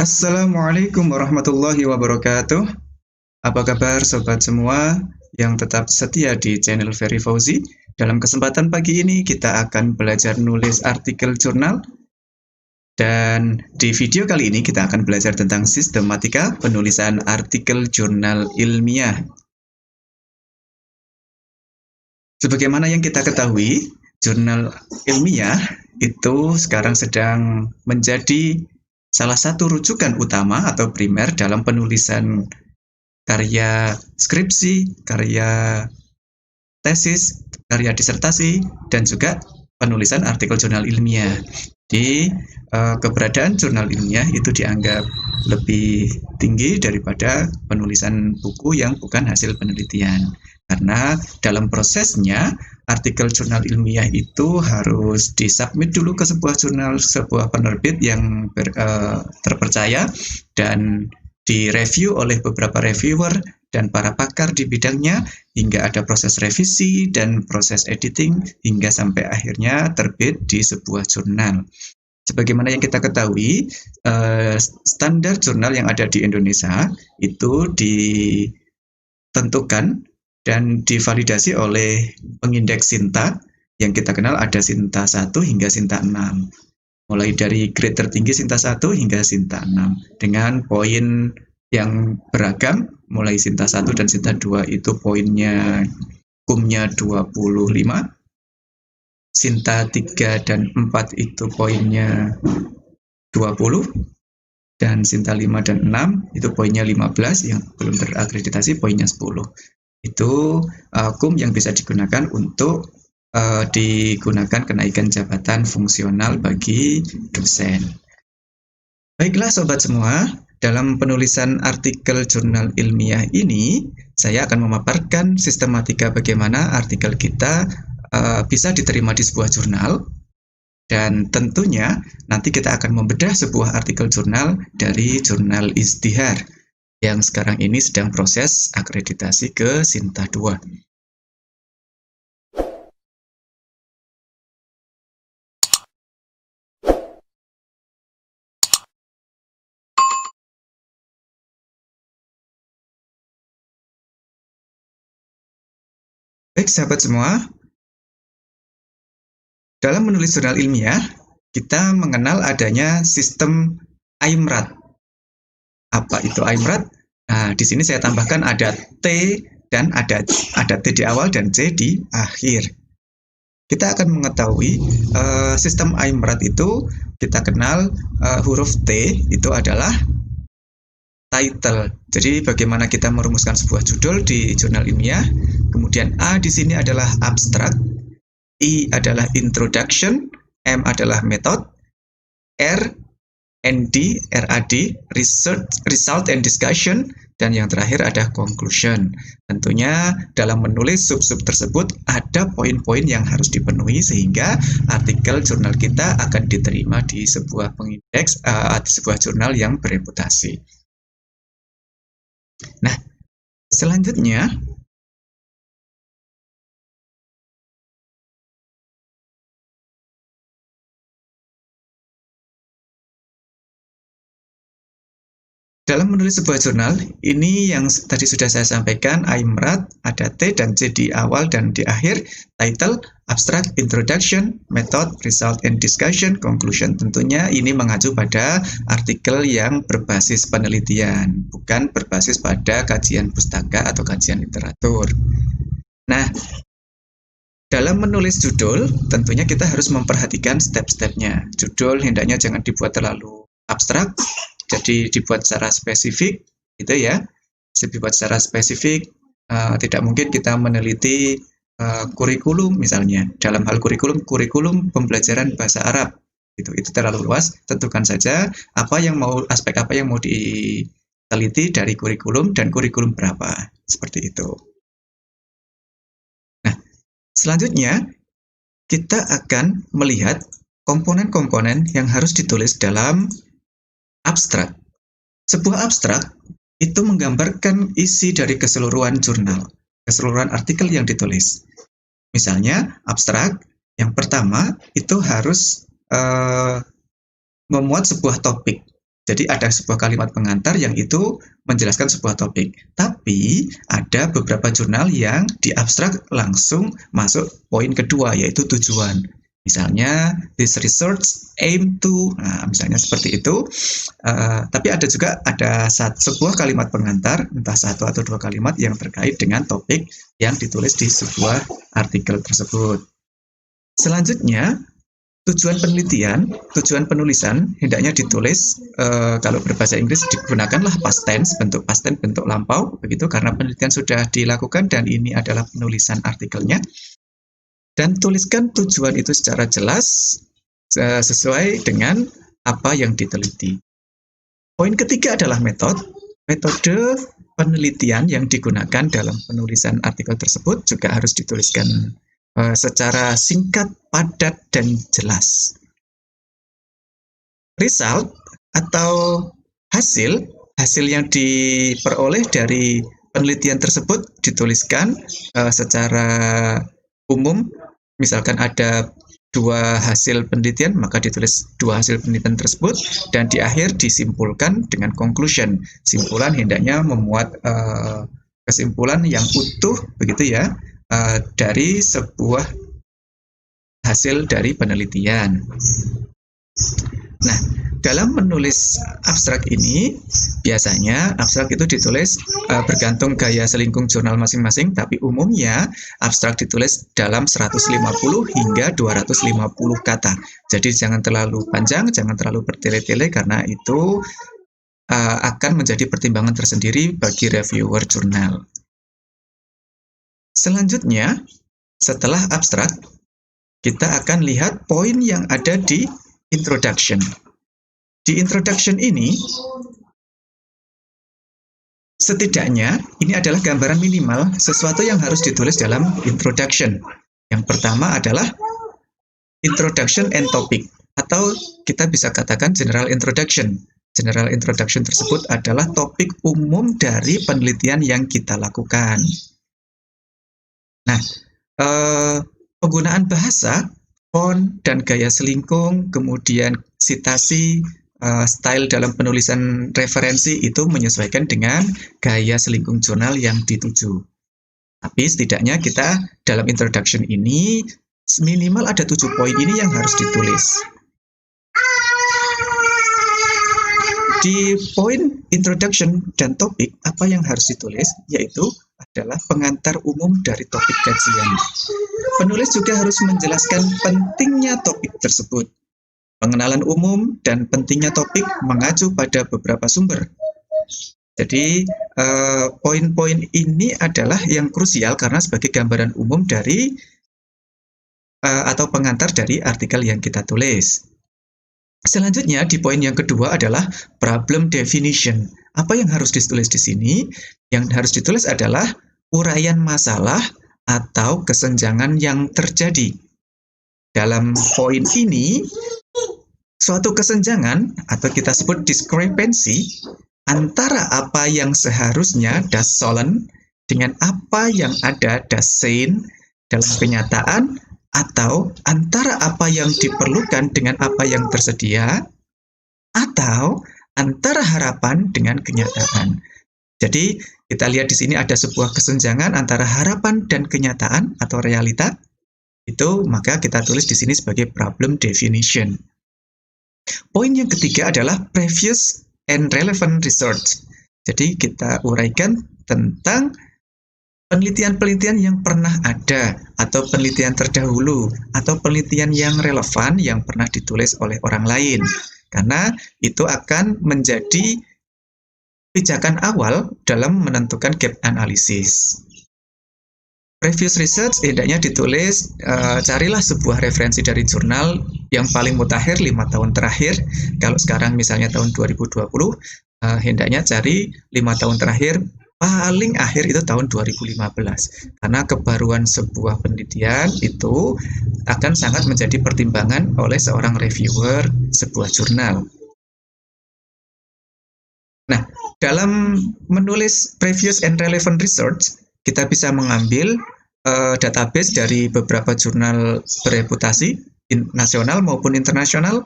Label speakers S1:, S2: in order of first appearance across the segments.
S1: Assalamualaikum warahmatullahi wabarakatuh. Apa kabar sobat semua yang tetap setia di channel Ferry Fauzi? Dalam kesempatan pagi ini kita akan belajar nulis artikel jurnal. Dan di video kali ini kita akan belajar tentang sistematika penulisan artikel jurnal ilmiah. Sebagaimana yang kita ketahui, jurnal ilmiah itu sekarang sedang menjadi salah satu rujukan utama atau primer dalam penulisan karya skripsi, karya tesis, karya disertasi, dan juga penulisan artikel jurnal ilmiah. Jadi, keberadaan jurnal ilmiah itu dianggap lebih tinggi daripada penulisan buku yang bukan hasil penelitian. Karena dalam prosesnya, artikel jurnal ilmiah itu harus disubmit dulu ke sebuah jurnal, sebuah penerbit yang terpercaya, dan direview oleh beberapa reviewer dan para pakar di bidangnya, hingga ada proses revisi dan proses editing, hingga sampai akhirnya terbit di sebuah jurnal. Sebagaimana yang kita ketahui, standar jurnal yang ada di Indonesia itu ditentukan dan divalidasi oleh pengindeks Sinta, yang kita kenal ada Sinta 1 hingga Sinta 6. Mulai dari grade tertinggi Sinta 1 hingga Sinta 6, dengan poin yang beragam. Mulai Sinta 1 dan Sinta 2 itu poinnya kumnya 25, Sinta 3 dan 4 itu poinnya 20, dan Sinta 5 dan 6 itu poinnya 15, yang belum terakreditasi poinnya 10. Itu kum yang bisa digunakan untuk digunakan kenaikan jabatan fungsional bagi dosen. Baiklah sobat semua, dalam penulisan artikel jurnal ilmiah ini, saya akan memaparkan sistematika bagaimana artikel kita bisa diterima di sebuah jurnal, dan tentunya nanti kita akan membedah sebuah artikel jurnal dari jurnal Izdihar yang sekarang ini sedang proses akreditasi ke Sinta 2. Baik sahabat semua, dalam menulis jurnal ilmiah, kita mengenal adanya sistem IMRAT. Apa itu IMRAT? Nah, di sini saya tambahkan ada T dan ada T di awal dan C di akhir. Kita akan mengetahui sistem IMRAT itu kita kenal huruf T itu adalah title. Jadi bagaimana kita merumuskan sebuah judul di jurnal ilmiah. Kemudian A di sini adalah abstract, I adalah introduction, M adalah method, R, ND, RAD, result and discussion, dan yang terakhir ada conclusion. Tentunya dalam menulis sub-sub tersebut ada poin-poin yang harus dipenuhi sehingga artikel jurnal kita akan diterima di sebuah pengindeks, di sebuah jurnal yang bereputasi. Nah, selanjutnya dalam menulis sebuah jurnal, ini yang tadi sudah saya sampaikan, IMRAT, ada T dan C di awal dan di akhir, title, abstract, introduction, method, result and discussion, conclusion. Tentunya ini mengacu pada artikel yang berbasis penelitian, bukan berbasis pada kajian pustaka atau kajian literatur. Nah, dalam menulis judul, tentunya kita harus memperhatikan step-stepnya. Judul hendaknya jangan dibuat terlalu abstrak, jadi dibuat secara spesifik, gitu ya. Dibuat secara spesifik, tidak mungkin kita meneliti kurikulum misalnya. Dalam hal kurikulum pembelajaran bahasa Arab, itu terlalu luas. Tentukan saja aspek apa yang mau diteliti dari kurikulum dan kurikulum berapa, seperti itu. Nah, selanjutnya kita akan melihat komponen-komponen yang harus ditulis dalam abstrak. Sebuah abstrak itu menggambarkan isi dari keseluruhan jurnal, keseluruhan artikel yang ditulis. Misalnya abstrak, yang pertama itu harus memuat sebuah topik. Jadi ada sebuah kalimat pengantar yang itu menjelaskan sebuah topik. Tapi ada beberapa jurnal yang di abstrak langsung masuk poin kedua, yaitu tujuan. Misalnya, this research aim to, nah, misalnya seperti itu. Tapi ada juga sebuah kalimat pengantar, entah satu atau dua kalimat yang terkait dengan topik yang ditulis di sebuah artikel tersebut. Selanjutnya, tujuan penelitian, tujuan penulisan hendaknya ditulis, kalau berbahasa Inggris digunakanlah past tense, bentuk past tense, bentuk lampau, begitu, karena penelitian sudah dilakukan dan ini adalah penulisan artikelnya. Dan tuliskan tujuan itu secara jelas, sesuai dengan apa yang diteliti. Poin ketiga adalah metode penelitian yang digunakan dalam penulisan artikel tersebut juga harus dituliskan secara singkat, padat, dan jelas. Result atau hasil yang diperoleh dari penelitian tersebut dituliskan secara umum. Misalkan ada 2 hasil penelitian, maka ditulis 2 hasil penelitian tersebut, dan di akhir disimpulkan dengan conclusion. Simpulan hendaknya memuat kesimpulan yang utuh, begitu ya, dari sebuah hasil dari penelitian. Nah, dalam menulis abstrak ini, biasanya abstrak itu ditulis bergantung gaya selingkung jurnal masing-masing, tapi umumnya abstrak ditulis dalam 150 hingga 250 kata. Jadi jangan terlalu panjang, jangan terlalu bertele-tele, karena itu akan menjadi pertimbangan tersendiri bagi reviewer jurnal. Selanjutnya, setelah abstrak, kita akan lihat poin yang ada di introduction. Di introduction ini, setidaknya ini adalah gambaran minimal sesuatu yang harus ditulis dalam introduction. Yang pertama adalah introduction and topic, atau kita bisa katakan general introduction. General introduction tersebut adalah topik umum dari penelitian yang kita lakukan. Nah, penggunaan bahasa, font, dan gaya selingkung, kemudian citasi, style dalam penulisan referensi itu menyesuaikan dengan gaya selingkung jurnal yang dituju. Tapi setidaknya kita dalam introduction ini minimal ada 7 poin ini yang harus ditulis. Di poin introduction dan topik, apa yang harus ditulis? Yaitu adalah pengantar umum dari topik kajian. Penulis juga harus menjelaskan pentingnya topik tersebut. Pengenalan umum dan pentingnya topik mengacu pada beberapa sumber. Jadi, poin-poin ini adalah yang krusial karena sebagai gambaran umum dari atau pengantar dari artikel yang kita tulis. Selanjutnya, di poin yang kedua adalah problem definition. Apa yang harus ditulis di sini? Yang harus ditulis adalah uraian masalah atau kesenjangan yang terjadi. Dalam poin ini, suatu kesenjangan atau kita sebut discrepancy antara apa yang seharusnya das sollen dengan apa yang ada das sein dalam kenyataan, atau antara apa yang diperlukan dengan apa yang tersedia, atau antara harapan dengan kenyataan. Jadi kita lihat di sini ada sebuah kesenjangan antara harapan dan kenyataan atau realita. Itu maka kita tulis di sini sebagai problem definition. Poin yang ketiga adalah previous and relevant research. Jadi kita uraikan tentang penelitian-penelitian yang pernah ada, atau penelitian terdahulu, atau penelitian yang relevan yang pernah ditulis oleh orang lain. Karena itu akan menjadi pijakan awal dalam menentukan gap analysis. Previous research hendaknya ditulis, carilah sebuah referensi dari jurnal yang paling mutakhir 5 tahun terakhir. Kalau sekarang misalnya tahun 2020, hendaknya cari 5 tahun terakhir, paling akhir itu tahun 2015. Karena kebaruan sebuah penelitian itu akan sangat menjadi pertimbangan oleh seorang reviewer sebuah jurnal. Nah, dalam menulis previous and relevant research, kita bisa mengambil database dari beberapa jurnal bereputasi nasional maupun internasional.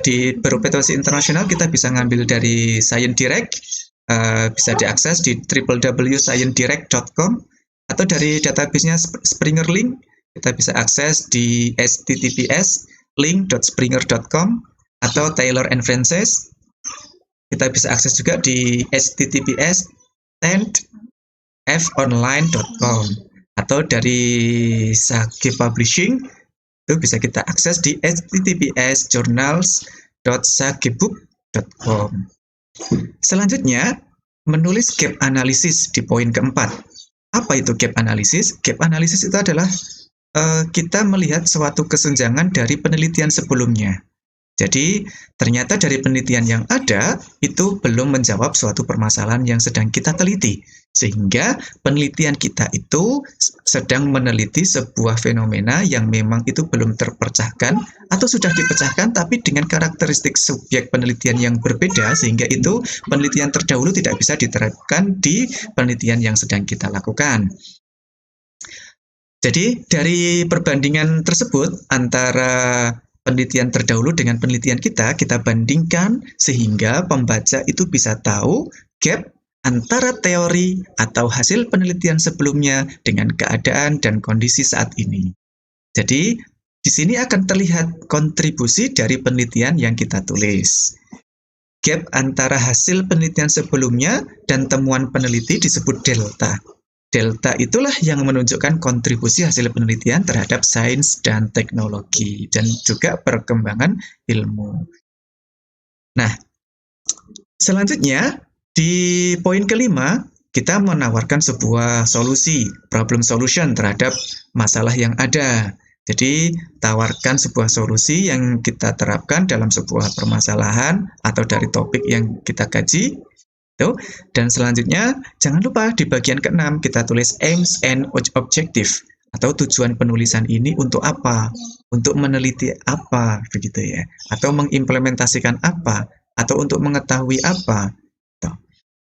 S1: Di bereputasi internasional kita bisa ngambil dari Science Direct, bisa diakses di www.sciencedirect.com, atau dari databasenya Springer Link kita bisa akses di https://link.springer.com, atau Taylor and Francis kita bisa akses juga di https://ffonline.com, atau dari Sage Publishing itu bisa kita akses di https://journals.sagebook.com. Selanjutnya, menulis gap analysis di poin keempat. Apa itu gap analysis? Gap analysis itu adalah kita melihat suatu kesenjangan dari penelitian sebelumnya. Jadi, ternyata dari penelitian yang ada, itu belum menjawab suatu permasalahan yang sedang kita teliti. Sehingga penelitian kita itu sedang meneliti sebuah fenomena yang memang itu belum terpecahkan, atau sudah dipecahkan tapi dengan karakteristik subjek penelitian yang berbeda, sehingga itu penelitian terdahulu tidak bisa diterapkan di penelitian yang sedang kita lakukan. Jadi, dari perbandingan tersebut antara penelitian terdahulu dengan penelitian kita bandingkan sehingga pembaca itu bisa tahu gap antara teori atau hasil penelitian sebelumnya dengan keadaan dan kondisi saat ini. Jadi, di sini akan terlihat kontribusi dari penelitian yang kita tulis. Gap antara hasil penelitian sebelumnya dan temuan peneliti disebut delta. Delta itulah yang menunjukkan kontribusi hasil penelitian terhadap sains dan teknologi, dan juga perkembangan ilmu. Nah, selanjutnya di poin kelima, kita menawarkan sebuah solusi, problem solution terhadap masalah yang ada. Jadi, tawarkan sebuah solusi yang kita terapkan dalam sebuah permasalahan atau dari topik yang kita kaji. Dan selanjutnya, jangan lupa di bagian ke-6 kita tulis aims and objective, atau tujuan penulisan ini untuk apa, untuk meneliti apa, begitu ya, atau mengimplementasikan apa, atau untuk mengetahui apa.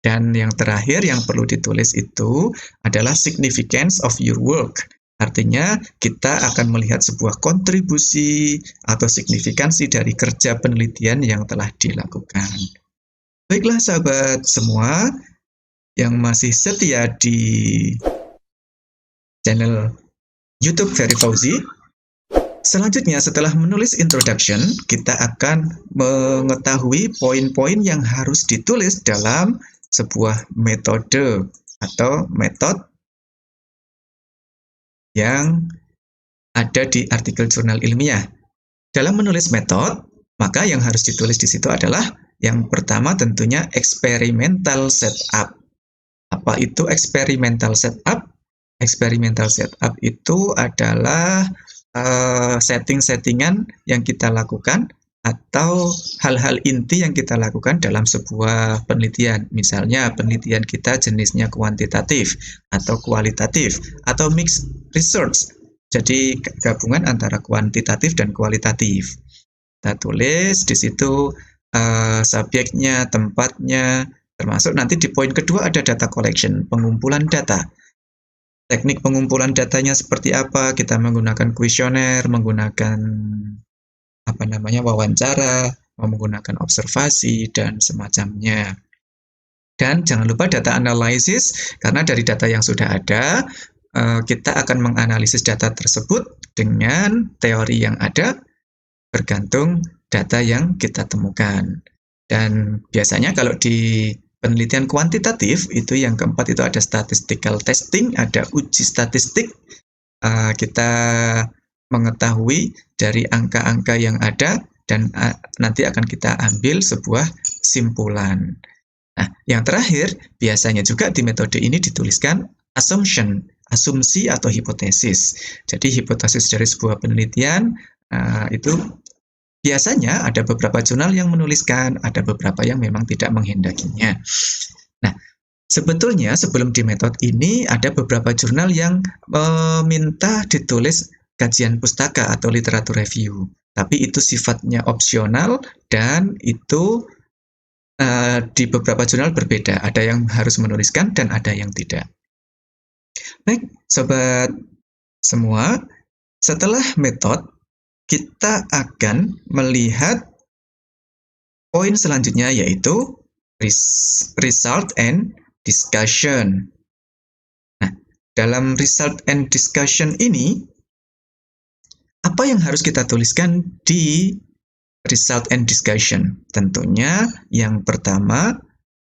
S1: Dan yang terakhir yang perlu ditulis itu adalah significance of your work. Artinya kita akan melihat sebuah kontribusi atau signifikansi dari kerja penelitian yang telah dilakukan. Baiklah sahabat semua yang masih setia di channel YouTube Ferry Fauzi. Selanjutnya setelah menulis introduction, kita akan mengetahui poin-poin yang harus ditulis dalam sebuah metode atau metode yang ada di artikel jurnal ilmiah. Dalam menulis metode, maka yang harus ditulis di situ adalah yang pertama tentunya experimental setup. Apa itu experimental setup? Experimental setup itu adalah setting-settingan yang kita lakukan atau hal-hal inti yang kita lakukan dalam sebuah penelitian. Misalnya penelitian kita jenisnya kuantitatif atau kualitatif atau mixed research. Jadi gabungan antara kuantitatif dan kualitatif. Kita tulis di situ subjeknya, tempatnya, termasuk nanti di poin kedua ada data collection, pengumpulan data. Teknik pengumpulan datanya seperti apa? Kita menggunakan kuesioner, menggunakan wawancara, menggunakan observasi dan semacamnya. Dan jangan lupa data analysis, karena dari data yang sudah ada, kita akan menganalisis data tersebut dengan teori yang ada, bergantung data yang kita temukan. Dan biasanya kalau di penelitian kuantitatif, itu yang keempat itu ada statistical testing, ada uji statistik. Kita mengetahui dari angka-angka yang ada dan nanti akan kita ambil sebuah simpulan. Nah, yang terakhir, biasanya juga di metode ini dituliskan assumption, asumsi atau hipotesis. Jadi hipotesis dari sebuah penelitian itu biasanya ada beberapa jurnal yang menuliskan, ada beberapa yang memang tidak menghendakinya. Nah, sebetulnya sebelum di metode ini ada beberapa jurnal yang meminta ditulis kajian pustaka atau literatur review. Tapi itu sifatnya opsional dan itu di beberapa jurnal berbeda. Ada yang harus menuliskan dan ada yang tidak. Baik, Sobat semua, setelah metode, kita akan melihat poin selanjutnya yaitu result and discussion. Nah, dalam result and discussion ini, apa yang harus kita tuliskan di result and discussion? Tentunya yang pertama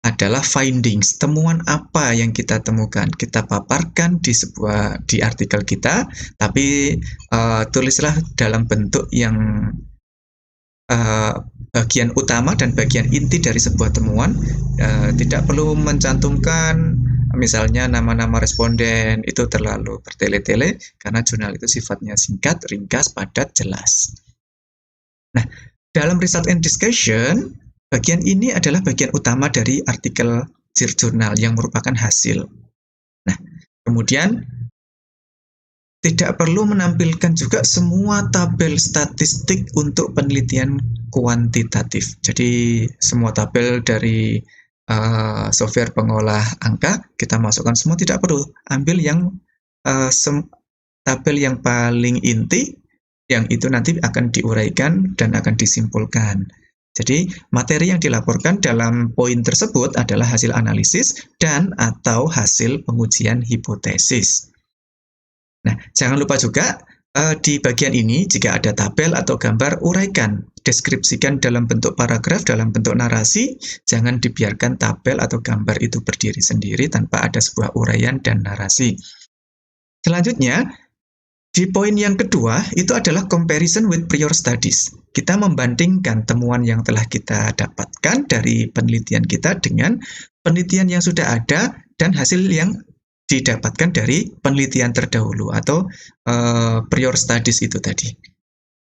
S1: adalah findings, temuan apa yang kita temukan. Kita paparkan di artikel kita, tapi tulislah dalam bentuk yang bagian utama dan bagian inti dari sebuah temuan. Tidak perlu mencantumkan misalnya nama-nama responden, itu terlalu bertele-tele karena jurnal itu sifatnya singkat, ringkas, padat, jelas. Nah, dalam result and discussion, bagian ini adalah bagian utama dari artikel jurnal yang merupakan hasil. Nah, kemudian tidak perlu menampilkan juga semua tabel statistik untuk penelitian kuantitatif. Jadi semua tabel dari software pengolah angka kita masukkan semua, tidak perlu. Ambil yang tabel yang paling inti, yang itu nanti akan diuraikan dan akan disimpulkan. Jadi materi yang dilaporkan dalam poin tersebut adalah hasil analisis dan atau hasil pengujian hipotesis. Nah, jangan lupa juga di bagian ini jika ada tabel atau gambar, uraikan, deskripsikan dalam bentuk paragraf, dalam bentuk narasi. Jangan dibiarkan tabel atau gambar itu berdiri sendiri tanpa ada sebuah uraian dan narasi. Selanjutnya, di poin yang kedua, itu adalah comparison with prior studies. Kita membandingkan temuan yang telah kita dapatkan dari penelitian kita dengan penelitian yang sudah ada dan hasil yang didapatkan dari penelitian terdahulu atau prior studies itu tadi.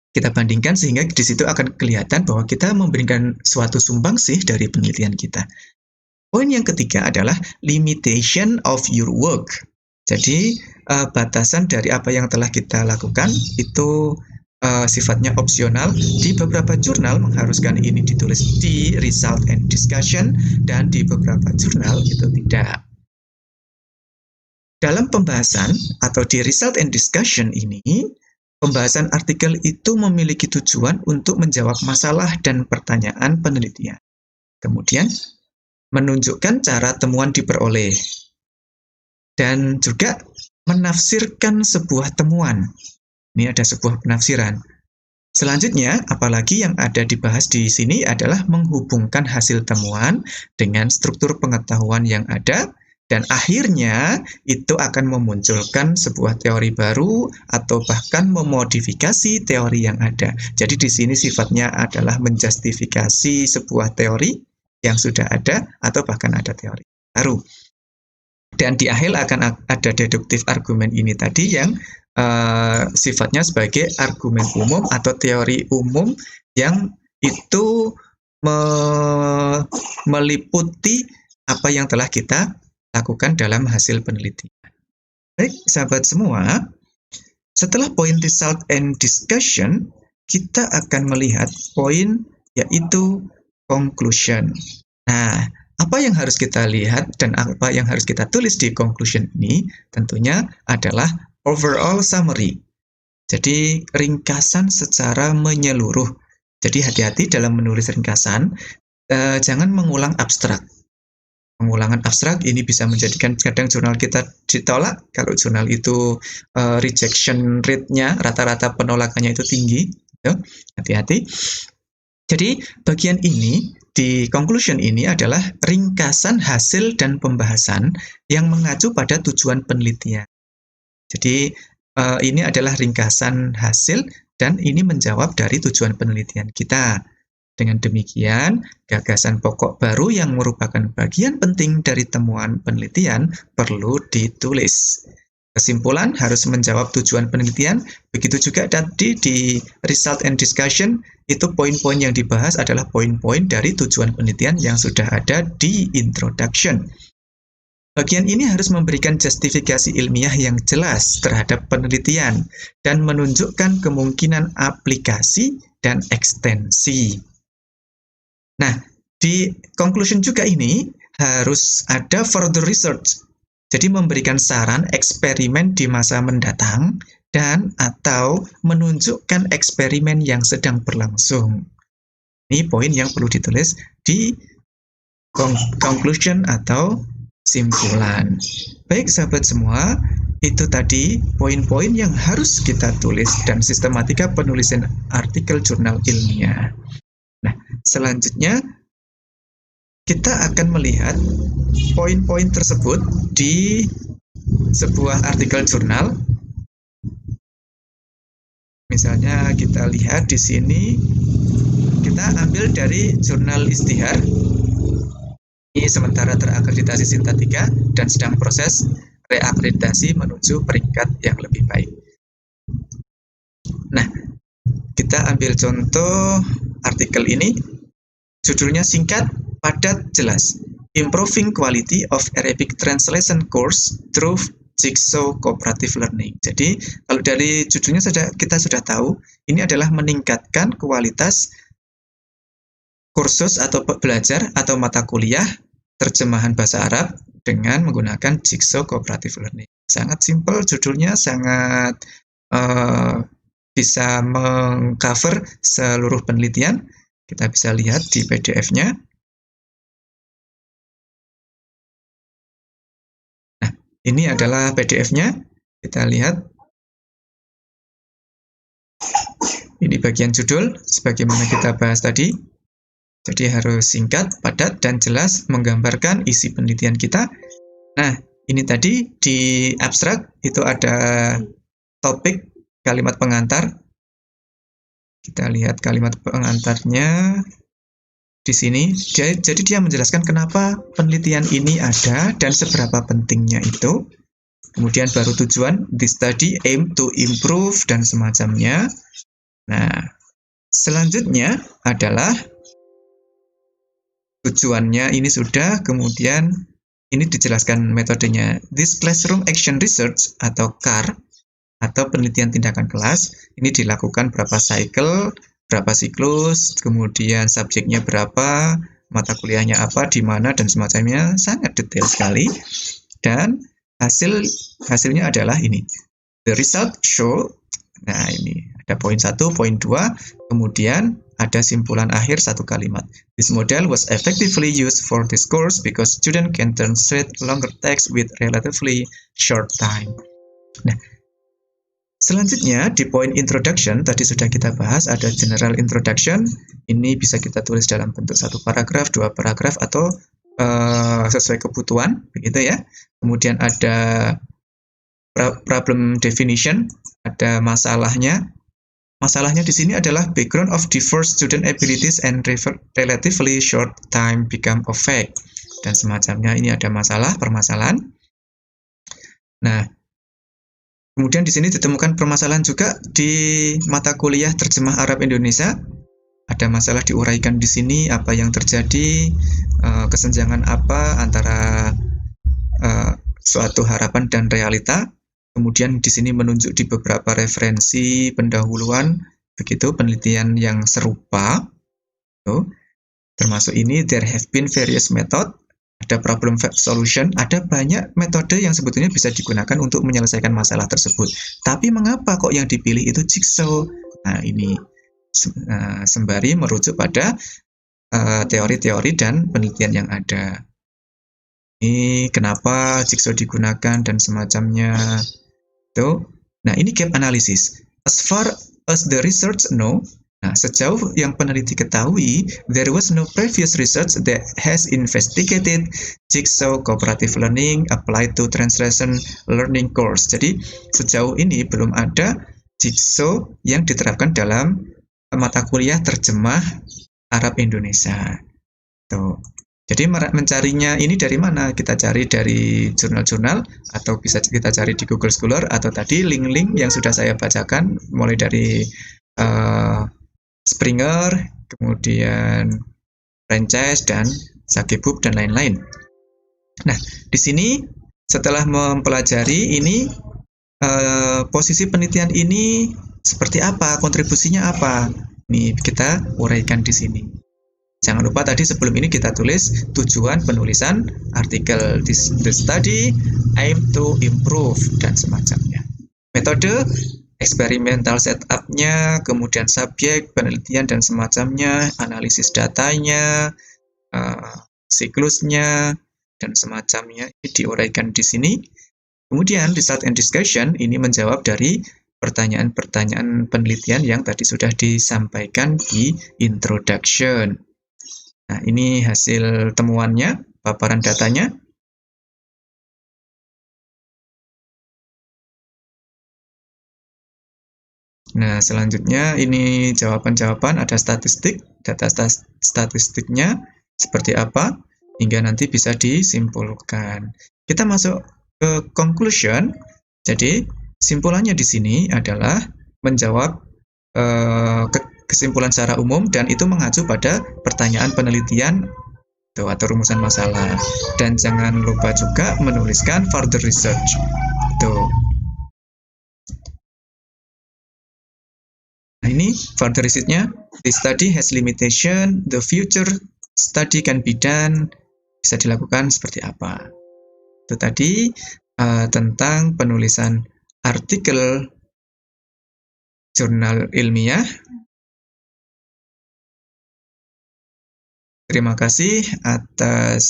S1: Kita bandingkan sehingga di situ akan kelihatan bahwa kita memberikan suatu sumbangsih dari penelitian kita. Poin yang ketiga adalah limitation of your work. Jadi batasan dari apa yang telah kita lakukan itu sifatnya opsional. Di beberapa jurnal mengharuskan ini ditulis di result and discussion, dan di beberapa jurnal itu tidak. Dalam pembahasan atau di result and discussion ini, pembahasan artikel itu memiliki tujuan untuk menjawab masalah dan pertanyaan penelitian. Kemudian menunjukkan cara temuan diperoleh dan juga menafsirkan sebuah temuan. Ini ada sebuah penafsiran. Selanjutnya, apalagi yang ada dibahas di sini adalah menghubungkan hasil temuan dengan struktur pengetahuan yang ada, dan akhirnya itu akan memunculkan sebuah teori baru atau bahkan memodifikasi teori yang ada. Jadi di sini sifatnya adalah menjustifikasi sebuah teori yang sudah ada atau bahkan ada teori baru. Dan di akhir akan ada deduktif argumen ini tadi yang sifatnya sebagai argumen umum atau teori umum yang itu meliputi apa yang telah kita lakukan dalam hasil penelitian. Baik, sahabat semua, setelah poin result and discussion, kita akan melihat poin yaitu conclusion. Nah, apa yang harus kita lihat dan apa yang harus kita tulis di conclusion ini tentunya adalah overall summary. Jadi ringkasan secara menyeluruh. Jadi hati-hati dalam menulis ringkasan, jangan mengulang abstrak. Pengulangan abstrak ini bisa menjadikan kadang jurnal kita ditolak kalau jurnal itu rejection rate-nya, rata-rata penolakannya itu tinggi. Hati-hati. Jadi bagian ini di conclusion ini adalah ringkasan hasil dan pembahasan yang mengacu pada tujuan penelitian. Jadi ini adalah ringkasan hasil dan ini menjawab dari tujuan penelitian kita. Dengan demikian, gagasan pokok baru yang merupakan bagian penting dari temuan penelitian perlu ditulis. Kesimpulan harus menjawab tujuan penelitian, begitu juga tadi di result and discussion, itu poin-poin yang dibahas adalah poin-poin dari tujuan penelitian yang sudah ada di introduction. Bagian ini harus memberikan justifikasi ilmiah yang jelas terhadap penelitian dan menunjukkan kemungkinan aplikasi dan ekstensi. Nah, di conclusion juga ini harus ada further research. Jadi memberikan saran eksperimen di masa mendatang dan atau menunjukkan eksperimen yang sedang berlangsung. Ini poin yang perlu ditulis di conclusion atau simpulan. Baik sahabat semua, itu tadi poin-poin yang harus kita tulis dan sistematika penulisan artikel jurnal ilmiah. Nah, selanjutnya kita akan melihat poin-poin tersebut di sebuah artikel jurnal. Misalnya kita lihat di sini, kita ambil dari jurnal Istihar. Ini sementara terakreditasi Sinta 3 dan sedang proses reakreditasi menuju peringkat yang lebih baik. Nah, kita ambil contoh artikel ini. Judulnya singkat, padat, jelas. Improving Quality of Arabic Translation Course Through Jigsaw Cooperative Learning. Jadi, kalau dari judulnya kita sudah tahu, ini adalah meningkatkan kualitas kursus atau belajar atau mata kuliah terjemahan bahasa Arab dengan menggunakan Jigsaw Cooperative Learning. Sangat simpel judulnya, sangat bisa mengcover seluruh penelitian. Kita bisa lihat di PDF-nya. Nah, ini adalah PDF-nya. Kita lihat. Ini bagian judul, sebagaimana kita bahas tadi. Jadi harus singkat, padat, dan jelas menggambarkan isi penelitian kita. Nah, ini tadi di abstrak itu ada topik kalimat pengantar. Kita lihat kalimat pengantarnya di sini. Jadi dia menjelaskan kenapa penelitian ini ada dan seberapa pentingnya itu. Kemudian baru tujuan, the study aim to improve dan semacamnya. Nah, selanjutnya adalah tujuannya ini sudah, kemudian ini dijelaskan metodenya. This Classroom Action Research atau CAR atau penelitian tindakan kelas, ini dilakukan berapa cycle, berapa siklus, kemudian subjeknya berapa, mata kuliahnya apa, di mana, dan semacamnya, sangat detail sekali. Dan hasilnya adalah ini. The result show, nah ini ada poin 1, poin 2, kemudian ada simpulan akhir satu kalimat. This model was effectively used for this course because student can translate longer text with relatively short time. Nah, selanjutnya di poin introduction, tadi sudah kita bahas, ada general introduction. Ini bisa kita tulis dalam bentuk 1 paragraf, 2 paragraf, atau sesuai kebutuhan, begitu ya. Kemudian ada problem definition, ada masalahnya. Masalahnya di sini adalah background of diverse student abilities and relatively short time become a fact. Dan semacamnya, ini ada masalah, permasalahan. Nah, kemudian di sini ditemukan permasalahan juga di mata kuliah terjemah Arab Indonesia. Ada masalah diuraikan di sini, apa yang terjadi, kesenjangan apa antara suatu harapan dan realita. Kemudian di sini menunjuk di beberapa referensi pendahuluan, begitu penelitian yang serupa. Tuh. Termasuk ini, there have been various method. Ada problem solution, ada banyak metode yang sebetulnya bisa digunakan untuk menyelesaikan masalah tersebut. Tapi mengapa kok yang dipilih itu jigsaw? Nah, ini sembari merujuk pada teori-teori dan penelitian yang ada. Ini kenapa jigsaw digunakan dan semacamnya. Tuh. Nah, ini gap analysis. As far as the research know, nah, sejauh yang peneliti ketahui, there was no previous research that has investigated Jigsaw Cooperative Learning applied to translation learning course. Jadi, sejauh ini belum ada Jigsaw yang diterapkan dalam mata kuliah terjemah Arab Indonesia. Tuh. Jadi, mencarinya ini dari mana? Kita cari dari jurnal-jurnal, atau bisa kita cari di Google Scholar, atau tadi link-link yang sudah saya bacakan, mulai dari Springer, kemudian Frances, dan Sakebub, dan lain-lain. Nah, di sini setelah mempelajari ini, posisi penelitian ini seperti apa, kontribusinya apa, ini kita uraikan di sini. Jangan lupa tadi sebelum ini kita tulis tujuan penulisan artikel. The study aim to improve dan semacamnya. Metode, eksperimental setup-nya, kemudian subjek, penelitian dan semacamnya, analisis datanya, siklusnya, dan semacamnya diuraikan di sini. Kemudian result and discussion ini menjawab dari pertanyaan-pertanyaan penelitian yang tadi sudah disampaikan di introduction. Nah, ini hasil temuannya, paparan datanya. Nah, selanjutnya ini jawaban-jawaban, ada statistik, data statistiknya seperti apa, hingga nanti bisa disimpulkan. Kita masuk ke conclusion. Jadi, simpulannya di sini adalah menjawab kesimpulan secara umum dan itu mengacu pada pertanyaan penelitian atau rumusan masalah. Dan jangan lupa juga menuliskan further research. Nah, ini further research-nya. The study has limitation, the future study can be done. Bisa dilakukan seperti apa. Itu tadi tentang penulisan artikel jurnal ilmiah. Terima kasih atas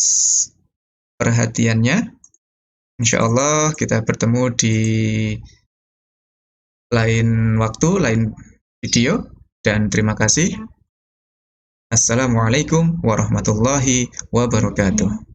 S1: perhatiannya. Insya Allah kita bertemu di lain waktu, lain video. Dan terima kasih. Assalamualaikum warahmatullahi wabarakatuh.